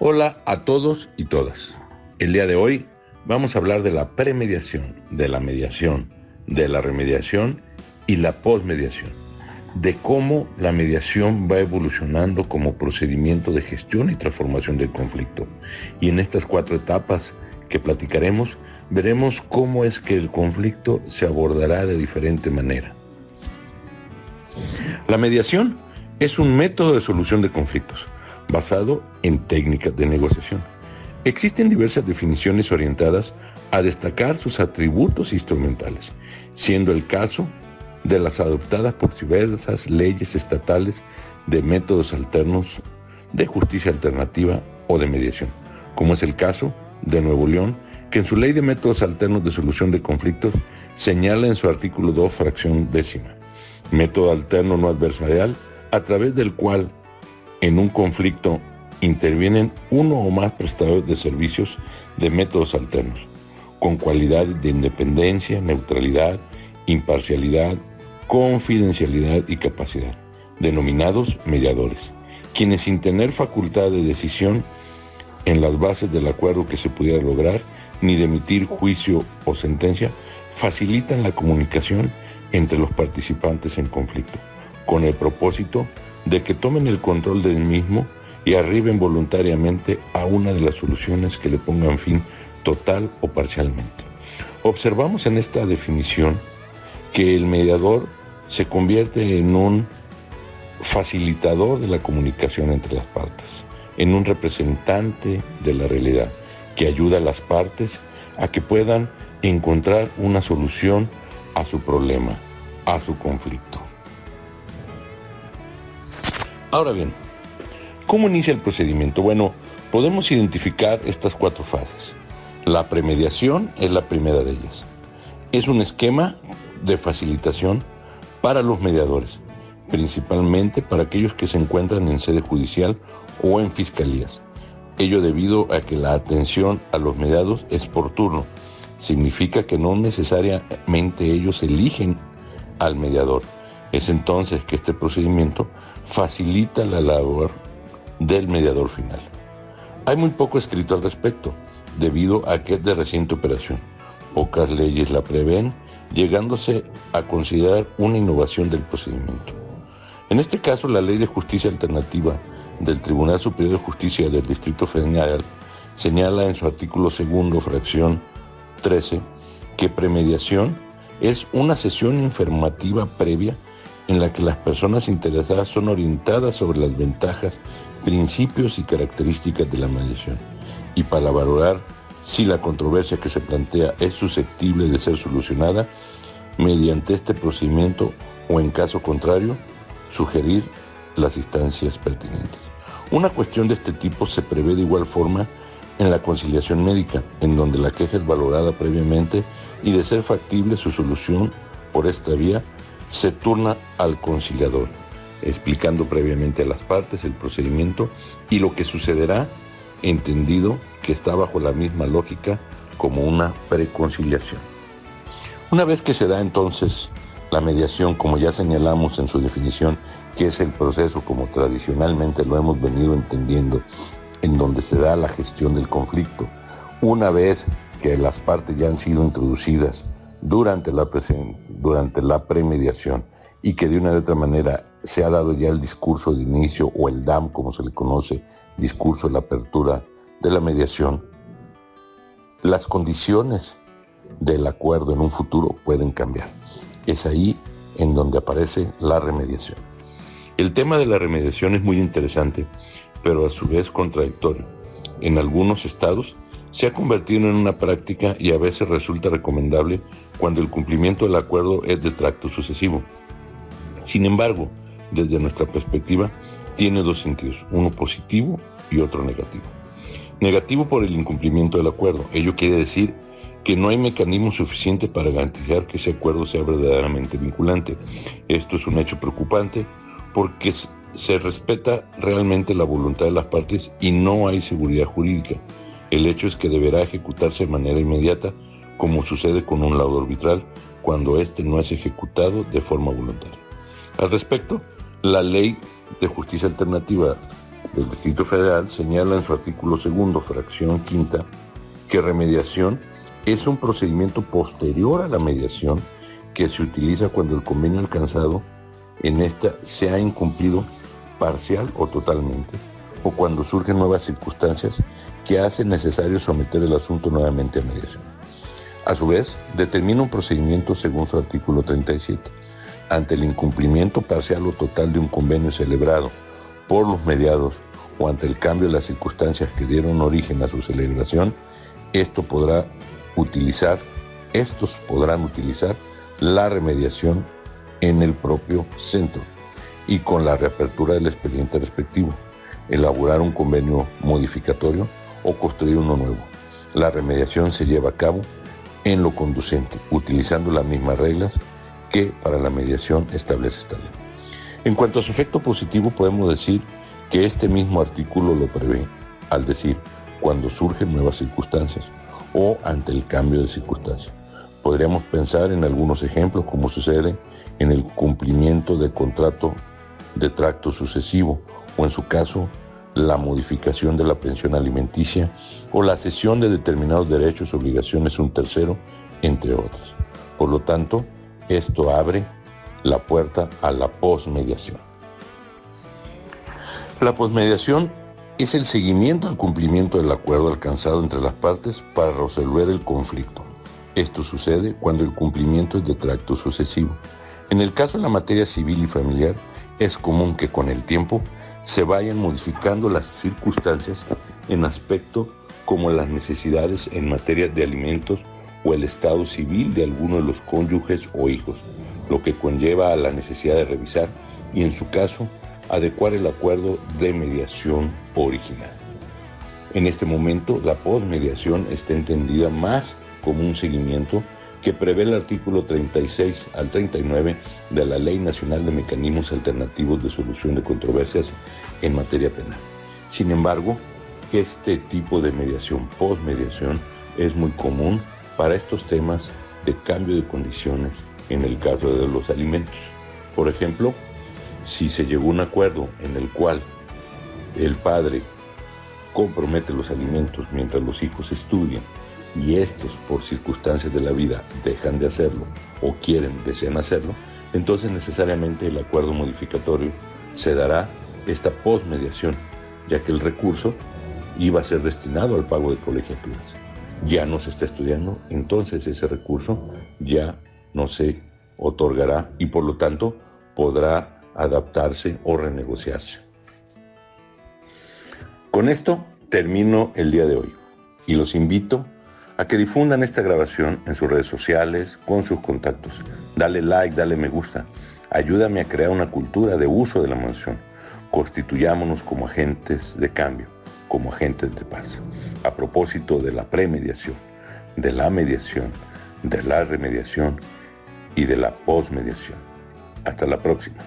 Hola a todos y todas. El día de hoy vamos a hablar de la premediación, de la mediación, de la remediación y la posmediación, de cómo la mediación va evolucionando como procedimiento de gestión y transformación del conflicto. Y en estas 4 etapas que platicaremos, veremos cómo es que el conflicto se abordará de diferente manera. La mediación es un método de solución de conflictos basado en técnicas de negociación. Existen diversas definiciones orientadas a destacar sus atributos instrumentales, siendo el caso de las adoptadas por diversas leyes estatales de métodos alternos de justicia alternativa o de mediación, como es el caso de Nuevo León, que en su ley de métodos alternos de solución de conflictos señala en su artículo 2, fracción 10, método alterno no adversarial, a través del cual en un conflicto intervienen uno o más prestadores de servicios de métodos alternos, con cualidades de independencia, neutralidad, imparcialidad, confidencialidad y capacidad, denominados mediadores, quienes sin tener facultad de decisión en las bases del acuerdo que se pudiera lograr, ni de emitir juicio o sentencia, facilitan la comunicación entre los participantes en conflicto, con el propósito de que tomen el control del mismo y arriben voluntariamente a una de las soluciones que le pongan fin total o parcialmente. Observamos en esta definición que el mediador se convierte en un facilitador de la comunicación entre las partes, en un representante de la realidad, que ayuda a las partes a que puedan encontrar una solución a su problema, a su conflicto. Ahora bien, ¿cómo inicia el procedimiento? Bueno, podemos identificar estas 4 fases. La premediación es la primera de ellas. Es un esquema de facilitación para los mediadores, principalmente para aquellos que se encuentran en sede judicial o en fiscalías. Ello debido a que la atención a los mediados es por turno. Significa que no necesariamente ellos eligen al mediador. Es entonces que este procedimiento facilita la labor del mediador final. Hay muy poco escrito al respecto, debido a que es de reciente operación. Pocas leyes la prevén, llegándose a considerar una innovación del procedimiento. En este caso, la Ley de Justicia Alternativa del Tribunal Superior de Justicia del Distrito Federal señala en su artículo 2, fracción 13, que premediación es una sesión informativa previa en la que las personas interesadas son orientadas sobre las ventajas, principios y características de la mediación, y para valorar si la controversia que se plantea es susceptible de ser solucionada mediante este procedimiento o, en caso contrario, sugerir las instancias pertinentes. Una cuestión de este tipo se prevé de igual forma en la conciliación médica, en donde la queja es valorada previamente y, de ser factible su solución por esta vía, se turna al conciliador, explicando previamente a las partes el procedimiento y lo que sucederá, entendido que está bajo la misma lógica como una preconciliación. Una vez que se da entonces la mediación, como ya señalamos en su definición, que es el proceso como tradicionalmente lo hemos venido entendiendo, en donde se da la gestión del conflicto, una vez que las partes ya han sido introducidas durante la premediación y que de una u otra manera se ha dado ya el discurso de inicio o el DAM, como se le conoce, discurso de la apertura de la mediación, las condiciones del acuerdo en un futuro pueden cambiar. Es ahí en donde aparece la remediación. El tema de la remediación es muy interesante, pero a su vez contradictorio. En algunos estados se ha convertido en una práctica y a veces resulta recomendable cuando el cumplimiento del acuerdo es de tracto sucesivo. Sin embargo, desde nuestra perspectiva, tiene 2 sentidos, uno positivo y otro negativo. Negativo por el incumplimiento del acuerdo. Ello quiere decir que no hay mecanismo suficiente para garantizar que ese acuerdo sea verdaderamente vinculante. Esto es un hecho preocupante porque se respeta realmente la voluntad de las partes y no hay seguridad jurídica. El hecho es que deberá ejecutarse de manera inmediata, como sucede con un laudo arbitral, cuando éste no es ejecutado de forma voluntaria. Al respecto, la Ley de Justicia Alternativa del Distrito Federal señala en su artículo 2, fracción quinta, que remediación es un procedimiento posterior a la mediación que se utiliza cuando el convenio alcanzado en esta se ha incumplido parcial o totalmente, o cuando surgen nuevas circunstancias que hacen necesario someter el asunto nuevamente a mediación. A su vez, determina un procedimiento según su artículo 37. Ante el incumplimiento parcial o total de un convenio celebrado por los mediados o ante el cambio de las circunstancias que dieron origen a su celebración, estos podrán utilizar la remediación en el propio centro y con la reapertura del expediente respectivo, elaborar un convenio modificatorio o construir uno nuevo. La remediación se lleva a cabo en lo conducente, utilizando las mismas reglas que para la mediación establece esta ley. En cuanto a su efecto positivo, podemos decir que este mismo artículo lo prevé, al decir, cuando surgen nuevas circunstancias o ante el cambio de circunstancias. Podríamos pensar en algunos ejemplos, como sucede en el cumplimiento de contrato de tracto sucesivo, o en su caso, la modificación de la pensión alimenticia o la cesión de determinados derechos o obligaciones a un tercero, entre otros. Por lo tanto, esto abre la puerta a la posmediación. La posmediación es el seguimiento al cumplimiento del acuerdo alcanzado entre las partes para resolver el conflicto. Esto sucede cuando el cumplimiento es de tracto sucesivo. En el caso de la materia civil y familiar, es común que con el tiempo se vayan modificando las circunstancias en aspectos como las necesidades en materia de alimentos o el estado civil de alguno de los cónyuges o hijos, lo que conlleva a la necesidad de revisar y, en su caso, adecuar el acuerdo de mediación original. En este momento, la posmediación está entendida más como un seguimiento que prevé el artículo 36 al 39 de la Ley Nacional de Mecanismos Alternativos de Solución de Controversias en materia penal. Sin embargo, este tipo de mediación, posmediación, es muy común para estos temas de cambio de condiciones en el caso de los alimentos. Por ejemplo, si se llegó a un acuerdo en el cual el padre compromete los alimentos mientras los hijos estudian y estos, por circunstancias de la vida, dejan de hacerlo o desean hacerlo, entonces necesariamente el acuerdo modificatorio se dará esta posmediación, ya que el recurso iba a ser destinado al pago de colegiaturas. Ya no se está estudiando, entonces ese recurso ya no se otorgará y por lo tanto podrá adaptarse o renegociarse. Con esto termino el día de hoy y los invito a que difundan esta grabación en sus redes sociales, con sus contactos. Dale like, dale me gusta. Ayúdame a crear una cultura de uso de la mediación. Constituyámonos como agentes de cambio, como agentes de paz. A propósito de la premediación, de la mediación, de la remediación y de la posmediación. Hasta la próxima.